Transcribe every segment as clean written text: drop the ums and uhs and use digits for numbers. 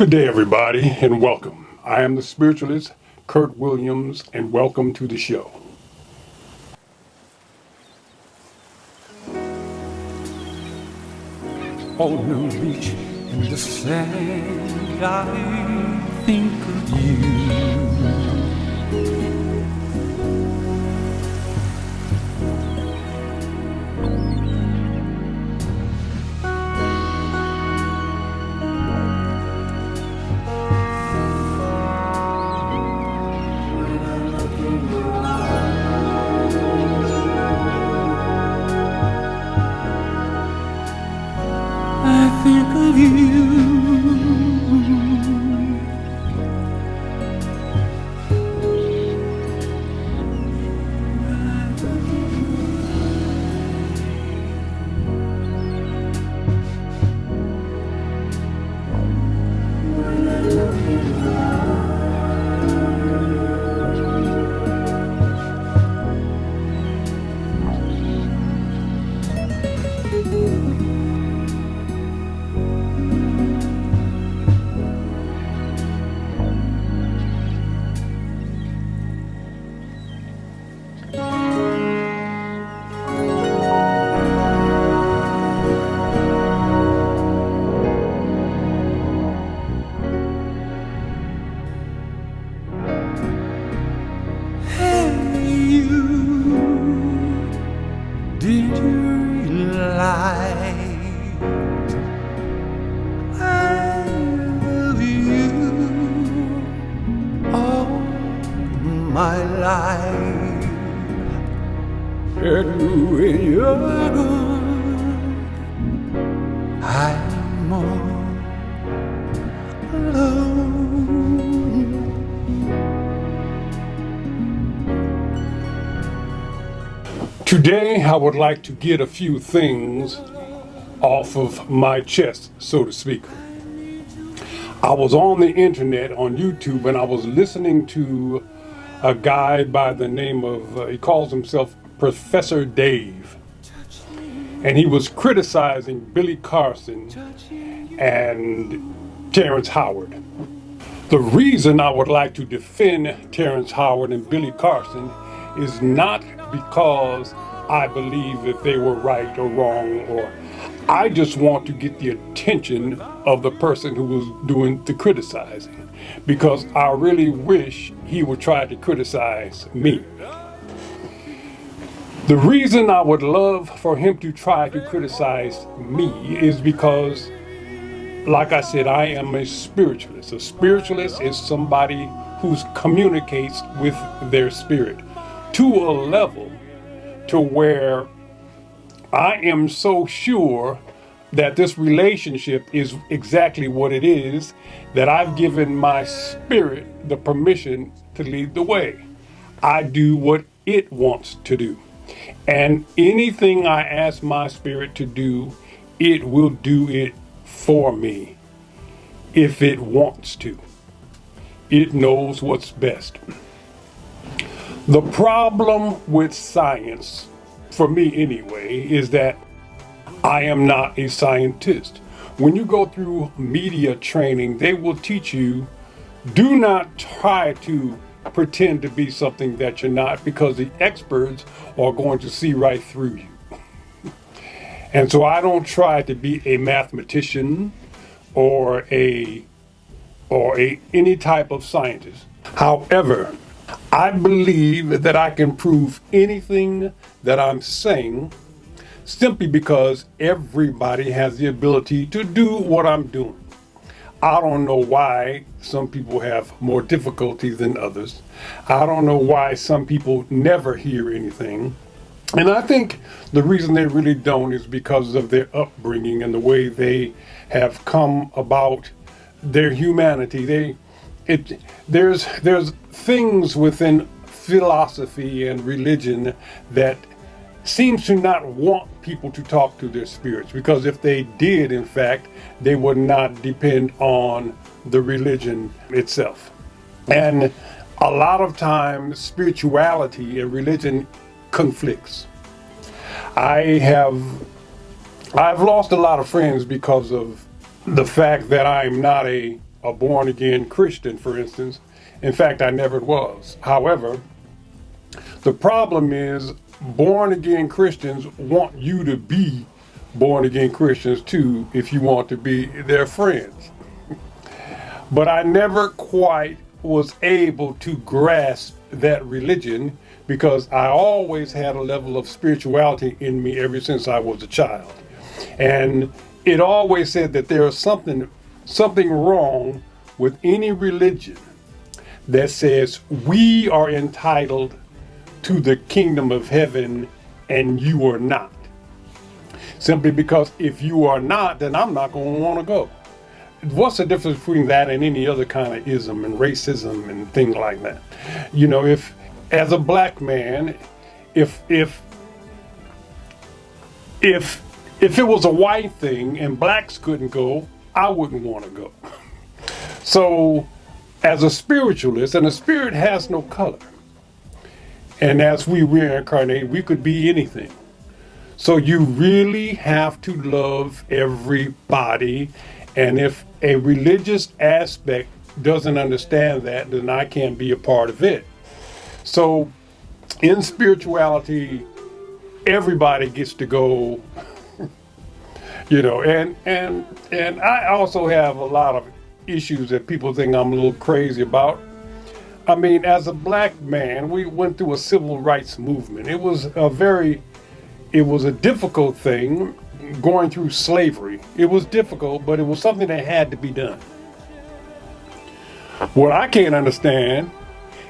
Good day, everybody, and welcome. I am the spiritualist, Curt Williams, and welcome to the show. On the beach in the sand, I think of you. I think of you. Did you realize I love you all my life? And when you're gone, I'm more alone. Today, I would like to get a few things off of my chest, so to speak. I was on the internet, on YouTube, and I was listening to a guy by the name of, he calls himself Professor Dave. And he was criticizing Billy Carson and Terrence Howard. The reason I would like to defend Terrence Howard and Billy Carson is not because I believe that they were right or wrong, or I just want to get the attention of the person who was doing the criticizing, because I really wish he would try to criticize me. The reason I would love for him to try to criticize me is because, like I said, I am a spiritualist. A spiritualist is somebody who communicates with their spirit to a level to where I am so sure that this relationship is exactly what it is, that I've given my spirit the permission to lead the way. I do what it wants to do. And anything I ask my spirit to do, it will do it for me if it wants to. It knows what's best. The problem with science, for me anyway, is that I am not a scientist. When you go through media training, they will teach you, do not try to pretend to be something that you're not, because the experts are going to see right through you. And so I don't try to be a mathematician or any type of scientist. However, I believe that I can prove anything that I'm saying simply because everybody has the ability to do what I'm doing. I don't know why some people have more difficulty than others. I don't know why some people never hear anything. And I think the reason they really don't is because of their upbringing and the way they have come about their humanity. There's things within philosophy and religion that seems to not want people to talk to their spirits, because if they did, in fact, they would not depend on the religion itself. And a lot of times spirituality and religion conflicts. I've lost a lot of friends because of the fact that I'm not a a born again Christian, for instance. In fact, I never was. However, the problem is born again Christians want you to be born again Christians too if you want to be their friends. But I never quite was able to grasp that religion because I always had a level of spirituality in me ever since I was a child. And it always said that there is something wrong with any religion that says we are entitled to the kingdom of heaven and you are not. Simply because if you are not, then I'm not going to want to go. What's the difference between that and any other kind of ism and racism and things like that? You know, if as a black man, if it was a white thing and blacks couldn't go, I wouldn't want to go. So as a spiritualist, and a spirit has no color, and as we reincarnate, we could be anything. So you really have to love everybody. And if a religious aspect doesn't understand that, then I can't be a part of it. So in spirituality, everybody gets to go, you know, and I also have a lot of issues that people think I'm a little crazy about. I mean, as a black man, we went through a civil rights movement. It was a difficult thing going through slavery. It was difficult, but it was something that had to be done. What I can't understand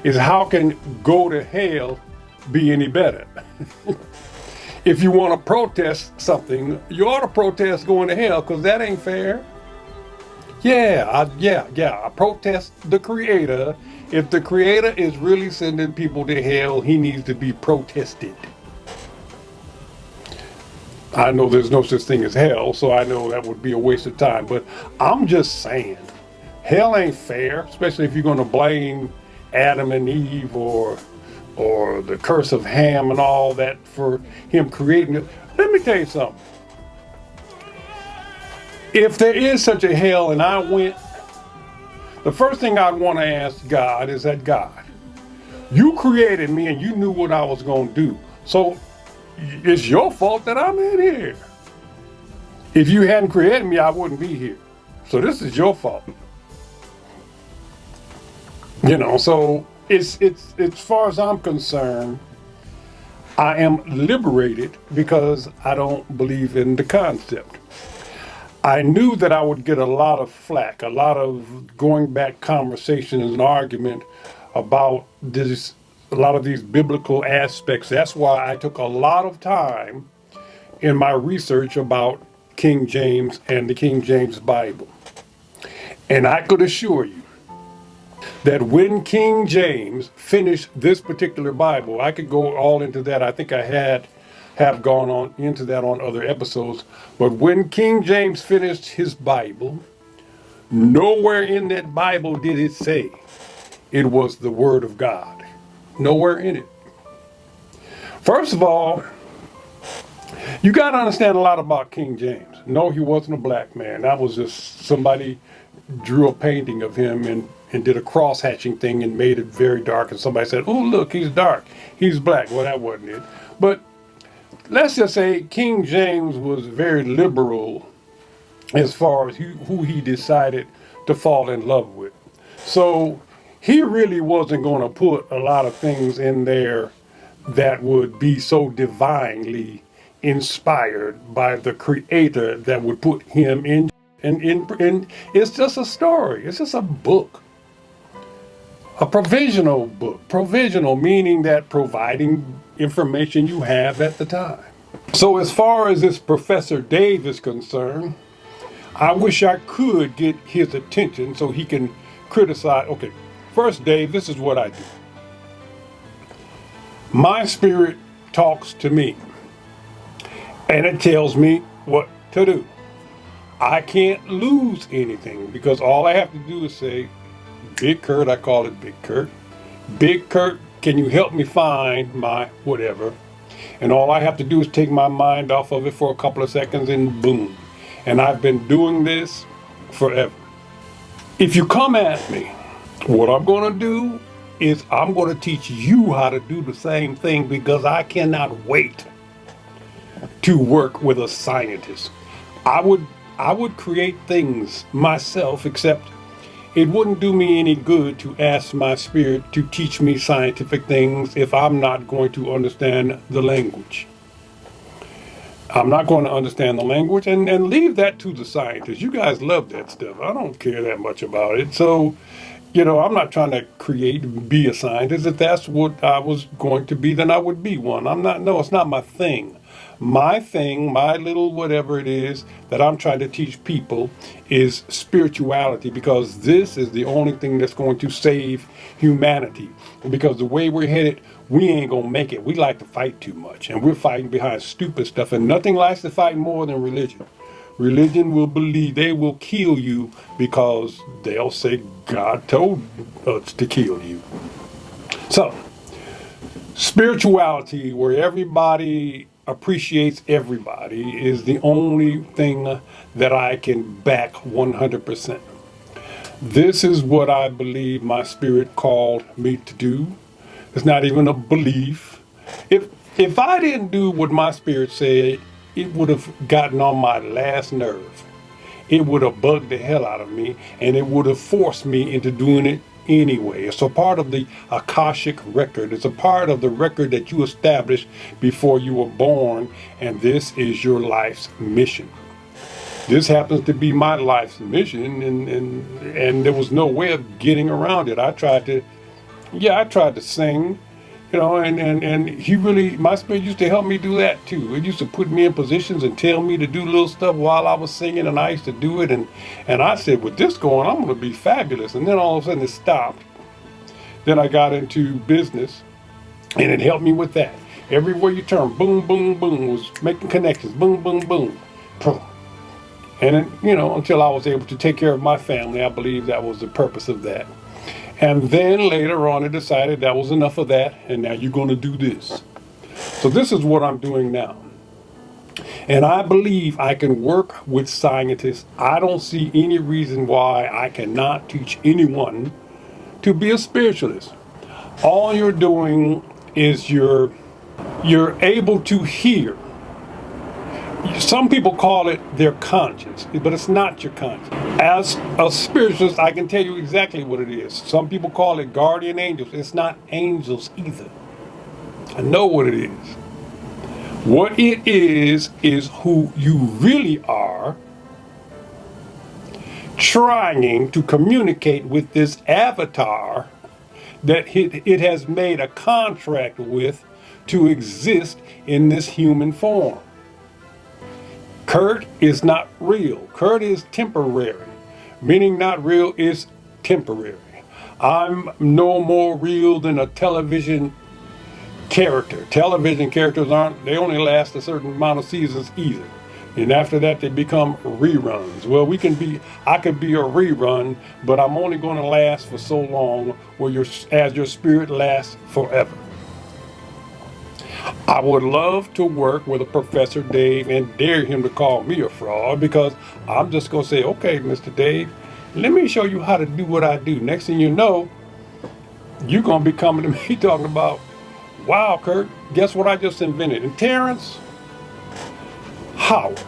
is how can go to hell be any better? If you want to protest something, you ought to protest going to hell, because that ain't fair. I protest the Creator. If the Creator is really sending people to hell, he needs to be protested. I know there's no such thing as hell, so I know that would be a waste of time. But I'm just saying, hell ain't fair, especially if you're going to blame Adam and Eve or the curse of Ham and all that for him creating it. Let me tell you something. If there is such a hell and I went, the first thing I'd want to ask God is that, God, you created me and you knew what I was going to do. So it's your fault that I'm in here. If you hadn't created me, I wouldn't be here. So this is your fault. You know, so it's as far as I'm concerned, I am liberated because I don't believe in the concept. I knew that I would get a lot of flack, a lot of going back conversations and argument about this, a lot of these biblical aspects. That's why I took a lot of time in my research about King James and the King James Bible. And I could assure you that when King James finished this particular Bible, I could go all into that. I think I have gone on into that on other episodes. But when King James finished his Bible, nowhere in that Bible did it say it was the Word of God. Nowhere in it. First of all, you got to understand a lot about King James. No, he wasn't a black man. That was just somebody drew a painting of him and did a cross-hatching thing and made it very dark. And somebody said, oh, look, he's dark. He's black. Well, that wasn't it. But let's just say King James was very liberal as far as who he decided to fall in love with. So he really wasn't going to put a lot of things in there that would be so divinely inspired by the Creator that would put him in. And it's just a story. It's just a book. A provisional book. Provisional meaning that providing information you have at the time. So as far as this Professor Dave is concerned, I wish I could get his attention so he can criticize. Okay, first, Dave, this is what I do. My spirit talks to me, and it tells me what to do. I can't lose anything because all I have to do is say, Big Curt, I call it Big Curt. Big Curt, can you help me find my whatever? And all I have to do is take my mind off of it for a couple of seconds and boom. And I've been doing this forever. If you come at me, what I'm going to do is I'm going to teach you how to do the same thing, because I cannot wait to work with a scientist. I would create things myself, except it wouldn't do me any good to ask my spirit to teach me scientific things if I'm not going to understand the language. I'm not going to understand the language, and leave that to the scientists. You guys love that stuff. I don't care that much about it. So, I'm not trying to be a scientist. If that's what I was going to be, then I would be one. No, it's not my thing. My thing, my little whatever it is that I'm trying to teach people, is spirituality, because this is the only thing that's going to save humanity. Because the way we're headed, we ain't gonna make it. We like to fight too much, and we're fighting behind stupid stuff, and nothing likes to fight more than religion. Religion will believe, they will kill you because they'll say God told us to kill you. So, spirituality, where everybody appreciates everybody, is the only thing that I can back 100%. This is what I believe my spirit called me to do. It's not even a belief. If I didn't do what my spirit said, it would have gotten on my last nerve. It would have bugged the hell out of me, and it would have forced me into doing it anyway. It's a part of the Akashic record. It's a part of the record that you established before you were born, and this is your life's mission. This happens to be my life's mission, and there was no way of getting around it. I tried to sing, and my spirit used to help me do that too. It used to put me in positions and tell me to do little stuff while I was singing, and I used to do it, and I said, with this going, I'm going to be fabulous. And then all of a sudden it stopped. Then I got into business, and it helped me with that. Everywhere you turn, boom, boom, boom, was making connections, boom, boom, boom. And until I was able to take care of my family, I believe that was the purpose of that. And then later on, I decided that was enough of that, and now you're going to do this. So this is what I'm doing now. And I believe I can work with scientists. I don't see any reason why I cannot teach anyone to be a spiritualist. All you're doing is you're able to hear. Some people call it their conscience, but it's not your conscience. As a spiritualist, I can tell you exactly what it is. Some people call it guardian angels. It's not angels either. I know what it is. What it is who you really are, trying to communicate with this avatar that it has made a contract with to exist in this human form. Curt is not real. Curt is temporary. Meaning not real is temporary. I'm no more real than a television character. Television characters they only last a certain amount of seasons either. And after that, they become reruns. Well, I could be a rerun, but I'm only going to last for so long, where as your spirit lasts forever. I would love to work with a Professor Dave and dare him to call me a fraud, because I'm just going to say, okay, Mr. Dave, let me show you how to do what I do. Next thing you know, you're going to be coming to me talking about, wow, Curt, guess what I just invented? And Terrence Howard,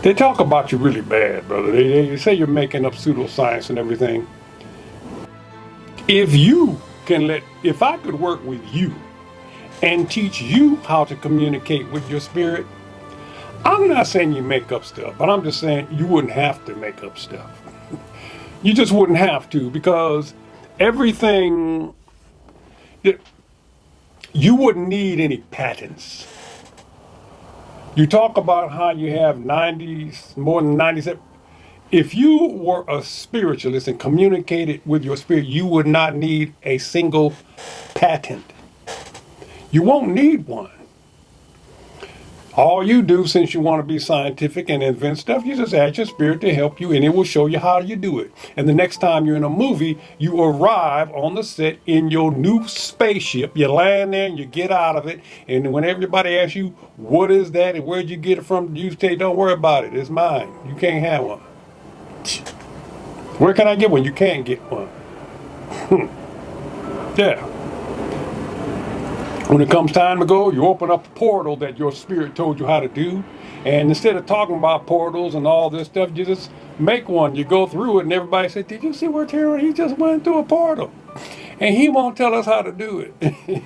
they talk about you really bad, brother. They say you're making up pseudoscience and everything. If I could work with you and teach you how to communicate with your spirit, I'm not saying you make up stuff, but I'm just saying you wouldn't have to make up stuff. You just wouldn't have to, because everything, you wouldn't need any patents. You talk about how you have more than 97. If you were a spiritualist and communicated with your spirit, you would not need a single patent. You won't need one. All you do, since you want to be scientific and invent stuff, you just ask your spirit to help you, and it will show you how you do it. And the next time you're in a movie, you arrive on the set in your new spaceship. You land there and you get out of it. And when everybody asks you, what is that and where'd you get it from? You say, don't worry about it. It's mine. You can't have one. Where can I get one? You can't get one. Yeah. When it comes time to go, you open up a portal that your spirit told you how to do. And instead of talking about portals and all this stuff, you just make one. You go through it and everybody said, did you see where Terrence, he just went through a portal? And he won't tell us how to do it.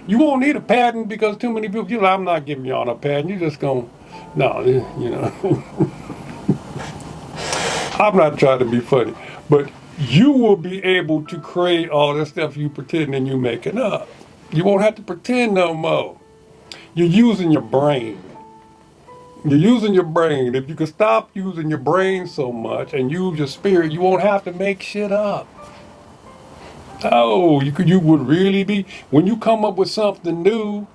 You won't need a patent because too many people, you're like, I'm not giving y'all a patent. You're just going, no, you know. I'm not trying to be funny. But you will be able to create all this stuff you pretending you making up. You won't have to pretend no more. You're using your brain. You're using your brain. If you could stop using your brain so much and use your spirit, you won't have to make shit up. Oh, you would really be, when you come up with something new,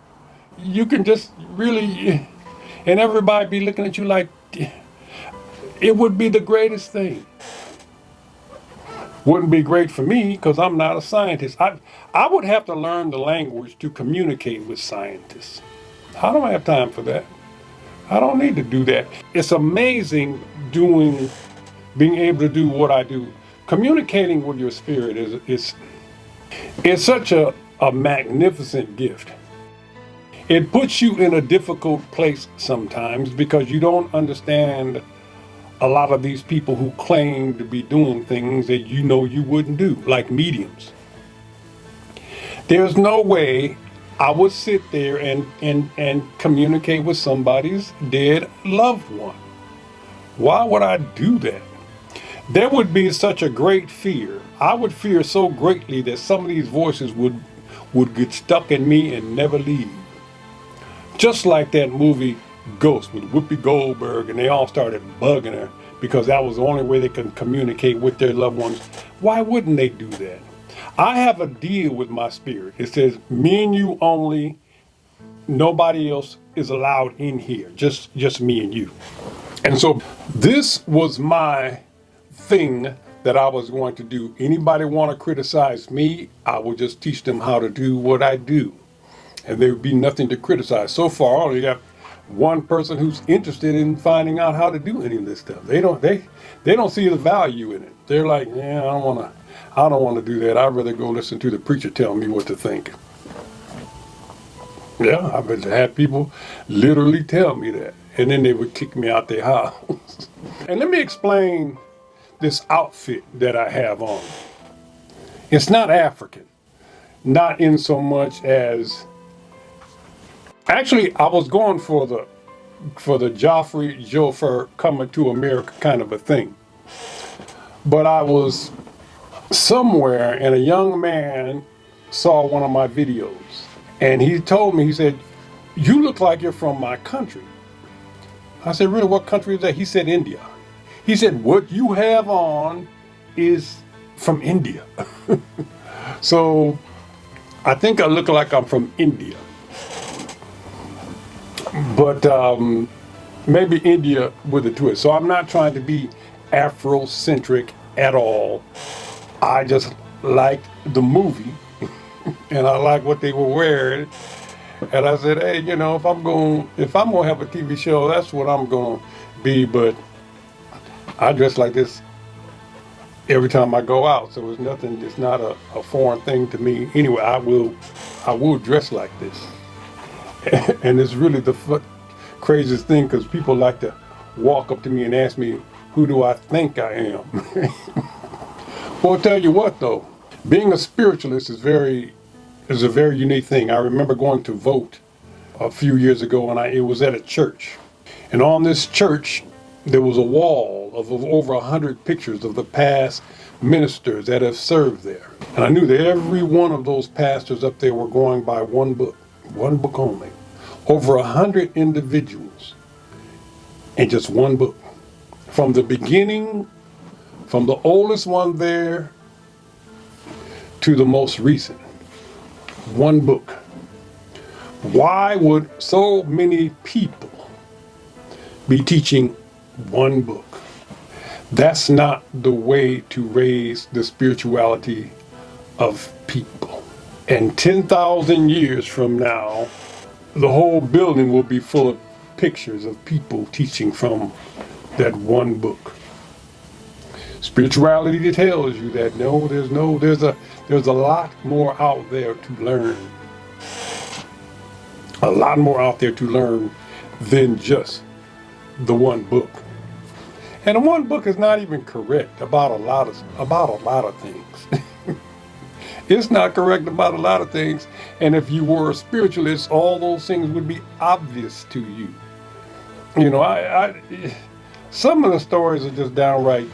you can just really, and everybody be looking at you like, it would be the greatest thing. Wouldn't be great for me because I'm not a scientist. I would have to learn the language to communicate with scientists. I don't have time for that. I don't need to do that. It's amazing being able to do what I do. Communicating with your spirit is such a magnificent gift. It puts you in a difficult place sometimes because you don't understand a lot of these people who claim to be doing things that you know you wouldn't do, like mediums. There's no way I would sit there and communicate with somebody's dead loved one. Why would I do that? There would be such a great fear. I would fear so greatly that some of these voices would get stuck in me and never leave. Just like that movie Ghost with Whoopi Goldberg, and they all started bugging her because that was the only way they could communicate with their loved ones. Why wouldn't they do that? I have a deal with my spirit. It says, me and you only, nobody else is allowed in here, just me and you. And so this was my thing that I was going to do. Anybody want to criticize me, I will just teach them how to do what I do. And there would be nothing to criticize. So far, I only got one person who's interested in finding out how to do any of this stuff. They don't see the value in it. They're like, yeah, I don't want to do that. I'd rather go listen to the preacher tell me what to think. Yeah, I've had people literally tell me that. And then they would kick me out their house. And let me explain this outfit that I have on. It's not African. Not in so much as, actually, I was going for the Joffrey Jofer coming to America kind of a thing. But I was somewhere and a young man saw one of my videos and he told me, he said, you look like you're from my country. I said, really, what country is that? He said, India. He said, what you have on is from India. So I think I look like I'm from India. But maybe India with a twist. So I'm not trying to be Afrocentric at all. I just like the movie and I like what they were wearing. And I said, hey, you know, if I'm gonna have a TV show, that's what I'm gonna be. But I dress like this every time I go out, so it's not a foreign thing to me. Anyway, I will dress like this. And it's really the craziest thing because people like to walk up to me and ask me, who do I think I am? Well, I'll tell you what though, being a spiritualist is a very unique thing. I remember going to vote a few years ago and it was at a church. And on this church, there was a wall of over 100 pictures of the past ministers that have served there. And I knew that every one of those pastors up there were going by one book only. Over 100 individuals in just one book. From the beginning, from the oldest one there to the most recent. One book. Why would so many people be teaching one book? That's not the way to raise the spirituality of people. And 10,000 years from now, the whole building will be full of pictures of people teaching from that one book. Spirituality tells you that there's a lot more out there to learn. A lot more out there to learn than just the one book. And the one book is not even correct about a lot of things. It's not correct about a lot of things. And if you were a spiritualist, all those things would be obvious to you. You know, some of the stories are just downright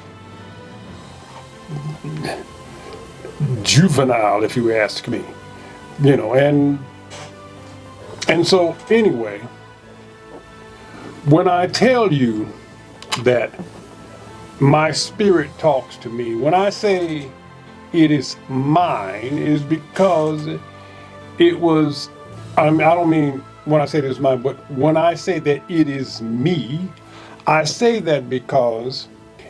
juvenile, if you ask me. You know, and so anyway, when I tell you that my spirit talks to me, when I say it is mine, is because it was, I don't mean when I say it is mine, but when I say that it is me, I say that because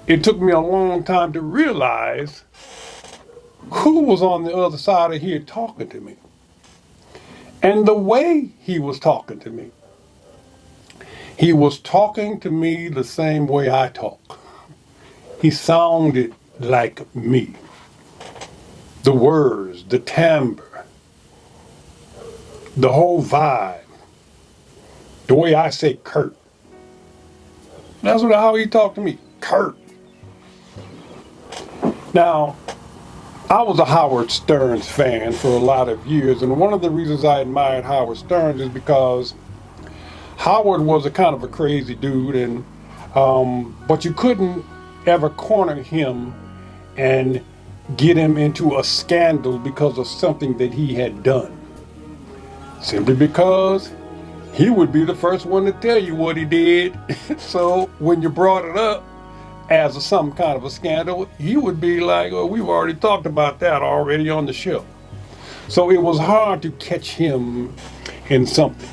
it took me a long time to realize who was on the other side of here talking to me. And the way he was talking to me. He was talking to me the same way I talk. He sounded like me. The words, the timbre, the whole vibe, the way I say Curt. That's how he talked to me, Curt. Now, I was a Howard Stern's fan for a lot of years, and one of the reasons I admired Howard Stern is because Howard was a kind of a crazy dude, and but you couldn't ever corner him and get him into a scandal because of something that he had done. Simply because he would be the first one to tell you what he did. So when you brought it up as some kind of a scandal, he would be like, oh, we've already talked about that already on the show. So it was hard to catch him in something.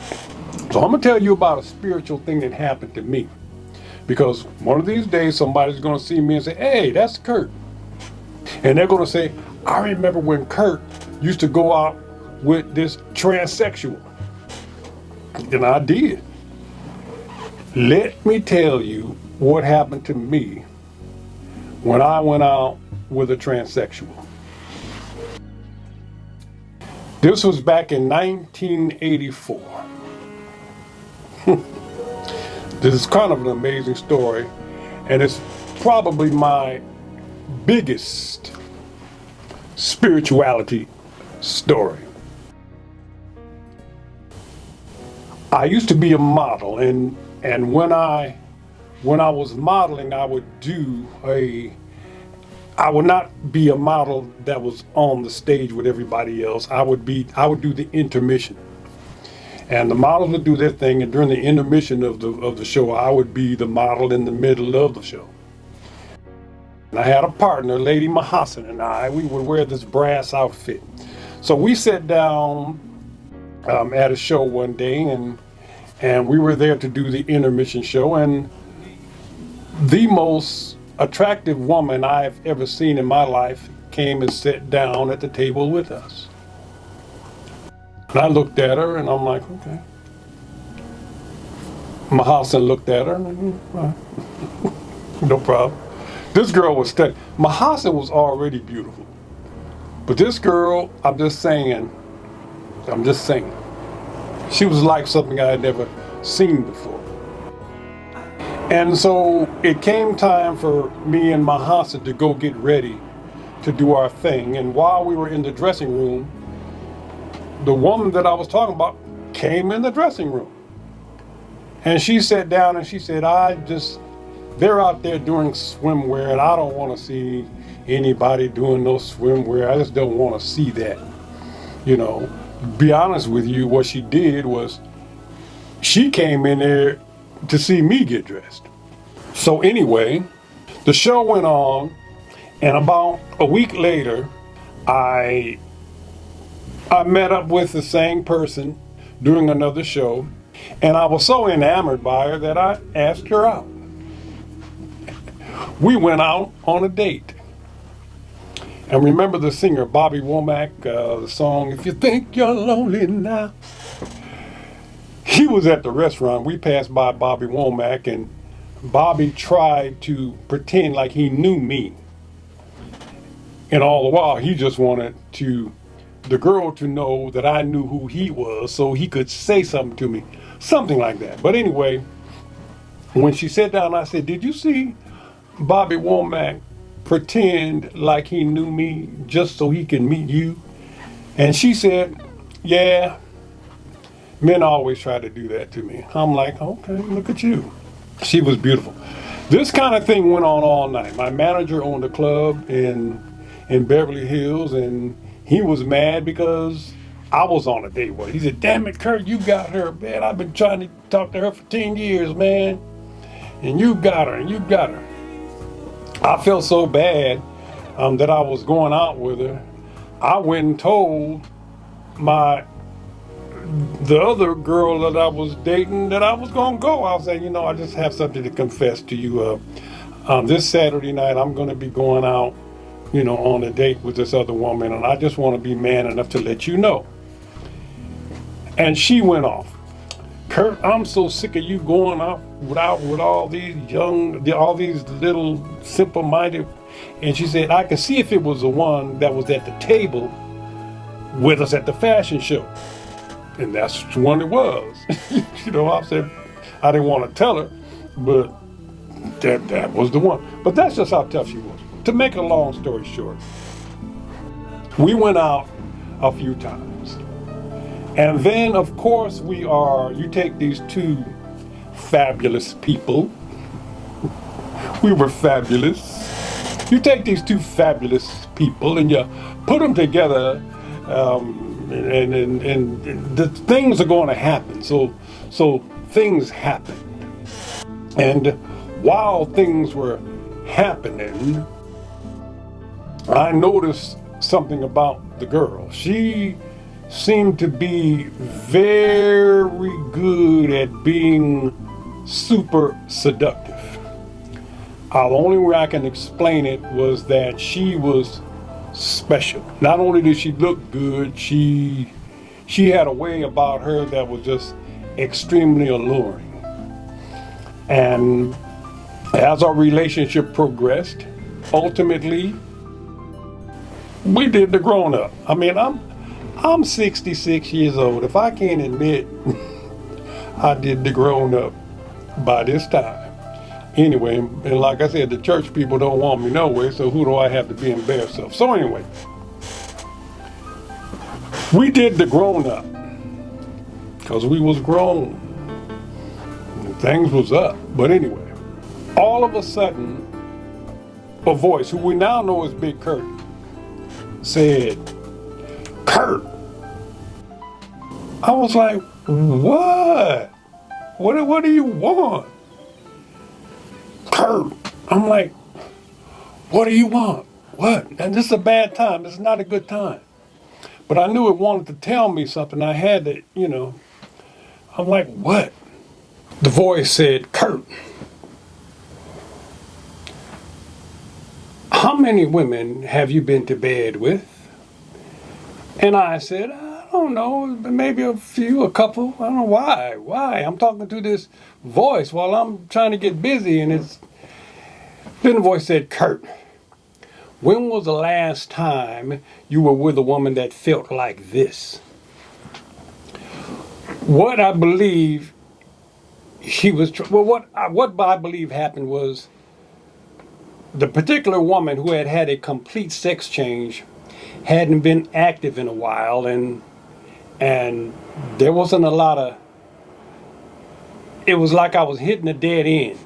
So I'm going to tell you about a spiritual thing that happened to me. Because one of these days somebody's going to see me and say, hey, that's Curt. And they're going to say, I remember when Curt used to go out with this transsexual. And I did. Let me tell you what happened to me when I went out with a transsexual. This was back in 1984. This is kind of an amazing story, and it's probably my biggest spirituality story. I used to be a model, and when I was modeling, I would not be a model that was on the stage with everybody else. I would do the intermission. And the models would do their thing, and during the intermission of the show, I would be the model in the middle of the show. And I had a partner, Lady Mahassan, and we would wear this brass outfit. So we sat down at a show one day, and we were there to do the intermission show, and the most attractive woman I've ever seen in my life came and sat down at the table with us. And I looked at her, and I'm like, okay. Mahassan looked at her, and no problem. This girl was stunning. Mahassan was already beautiful. But this girl, I'm just saying, she was like something I had never seen before. And so it came time for me and Mahassan to go get ready to do our thing. And while we were in the dressing room, the woman that I was talking about came in the dressing room. And she sat down and she said, they're out there doing swimwear, and I don't want to see anybody doing no swimwear. I just don't want to see that. You know, be honest with you, what she did was she came in there to see me get dressed. So anyway, the show went on, and about a week later, I met up with the same person during another show, and I was so enamored by her that I asked her out. We went out on a date. And remember the singer Bobby Womack, the song, If You Think You're Lonely Now. He was at the restaurant. We passed by Bobby Womack, and Bobby tried to pretend like he knew me. And all the while, he just wanted the girl to know that I knew who he was so he could say something to me. Something like that. But anyway, when she sat down, I said, did you see Bobby Womack pretend like he knew me just so he can meet you? And she said, yeah, men always try to do that to me. I'm like, okay, look at you. She was beautiful. This kind of thing went on all night. My manager owned a club in Beverly Hills, and he was mad because I was on a date with her. He said, damn it, Curt, you got her, man. I've been trying to talk to her for 10 years, man. And you got her, and you got her. I felt so bad that I was going out with her. I went and told the other girl that I was dating that I was going to go. I was saying, I just have something to confess to you. This Saturday night, I'm going to be going out, on a date with this other woman, and I just want to be man enough to let you know. And she went off. Curt, I'm so sick of you going out with all these little simple-minded. And she said, I could see if it was the one that was at the table with us at the fashion show. And that's the one it was. I said, I didn't want to tell her, but that was the one. But that's just how tough she was. To make a long story short, we went out a few times. And then, of course, you take these two fabulous people. We were fabulous. You take these two fabulous people and you put them together, and the things are going to happen. So things happened. And while things were happening, I noticed something about the girl. She seemed to be very good at being super seductive. The only way I can explain it was that she was special. Not only did she look good, she had a way about her that was just extremely alluring. And as our relationship progressed, ultimately, we did the grown up. I mean, I'm 66 years old. If I can't admit I did the grown up by this time. Anyway, and like I said, the church people don't want me no way, so who do I have to be embarrassed of? So anyway, we did the grown up because we was grown. And things was up. But anyway, all of a sudden, a voice, who we now know is Big Curt, said, Curt. I was like, what? What do you want? Curt. I'm like, what do you want? What? And this is a bad time. This is not a good time. But I knew it wanted to tell me something. I had to, I'm like, what? The voice said, Curt, how many women have you been to bed with? And I said, I don't know, maybe a few, a couple. I don't know why. Why? I'm talking to this voice while I'm trying to get busy, and then the voice said, Curt, when was the last time you were with a woman that felt like this? What I believe what I believe happened was the particular woman who had had a complete sex change hadn't been active in a while, and there wasn't a lot of, it was like I was hitting a dead end,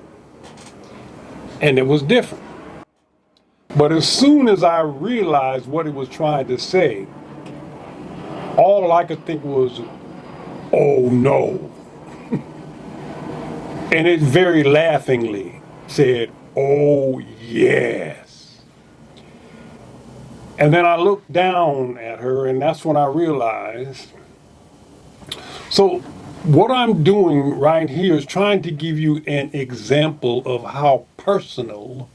and it was different. But as soon as I realized what it was trying to say, all I could think was, oh no. And it very laughingly said, oh yes. And then I looked down at her, and that's when I realized. So what I'm doing right here is trying to give you an example of how personal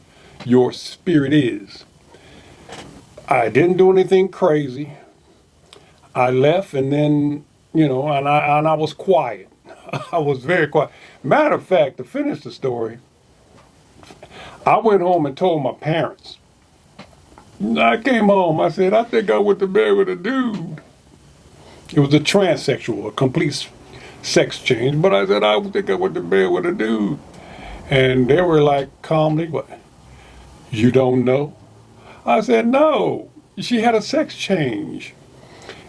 your spirit is. I didn't do anything crazy. I left, and then, and I was quiet. I was very quiet. Matter of fact, to finish the story, I went home and told my parents. I came home. I said, I think I went to bed with a dude. It was a transsexual, a complete sex change. But I said, I think I went to bed with a dude. And they were like, calmly, what? You don't know? I said, no. She had a sex change.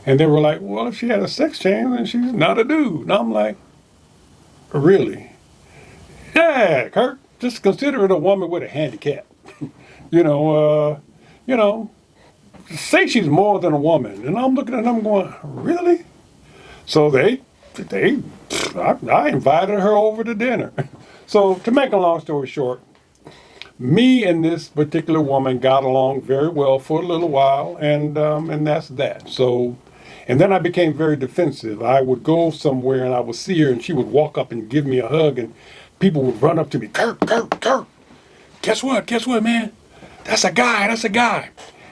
And they were like, well, if she had a sex change, then she's not a dude. And I'm like, really? Yeah, Curt, just consider it a woman with a handicap. you know, you know, say she's more than a woman. And I'm looking at them going, really? So I invited her over to dinner. So to make a long story short, me and this particular woman got along very well for a little while, and that's that. So, and then I became very defensive. I would go somewhere and I would see her, and she would walk up and give me a hug, and people would run up to me, Curt, guess what, man? That's a guy,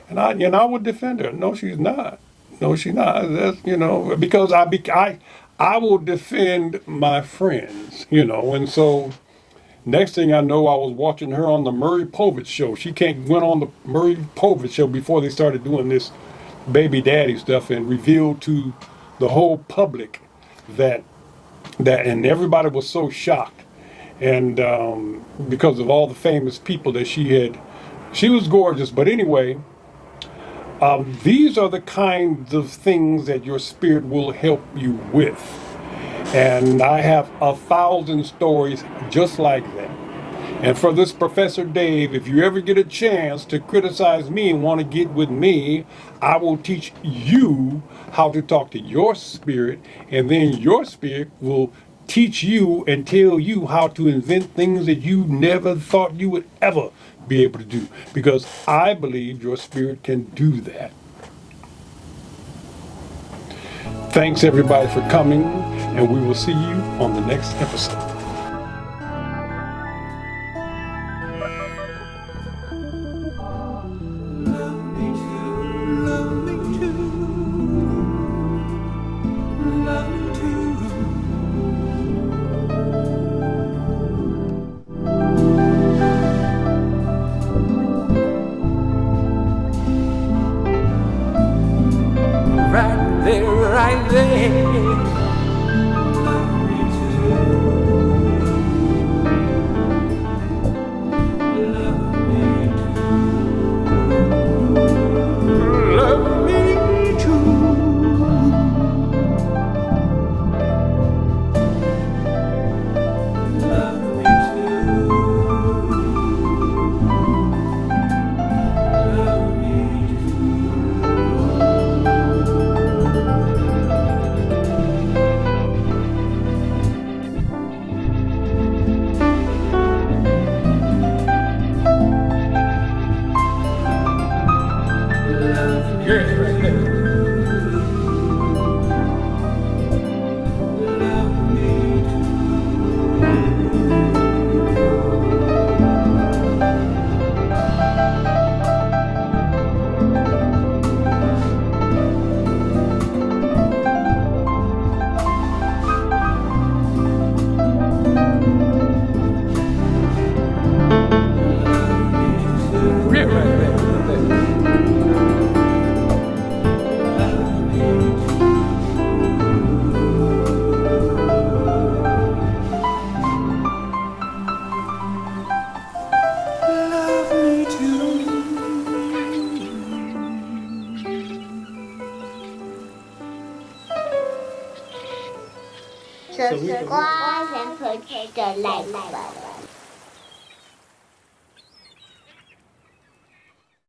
and I would defend her. No, she's not. No, she's not. That's, because I will defend my friends, and so. Next thing I know, I was watching her on the Murray Povich show. She went on the Murray Povich show before they started doing this baby daddy stuff and revealed to the whole public that and everybody was so shocked. And because of all the famous people that she was gorgeous. But anyway, these are the kinds of things that your spirit will help you with. And I have 1,000 stories just like that. And for this Professor Dave, if you ever get a chance to criticize me and want to get with me, I will teach you how to talk to your spirit, and then your spirit will teach you and tell you how to invent things that you never thought you would ever be able to do. Because I believe your spirit can do that. Thanks everybody for coming, and we will see you on the next episode. Right there. Subscribe and push the like button.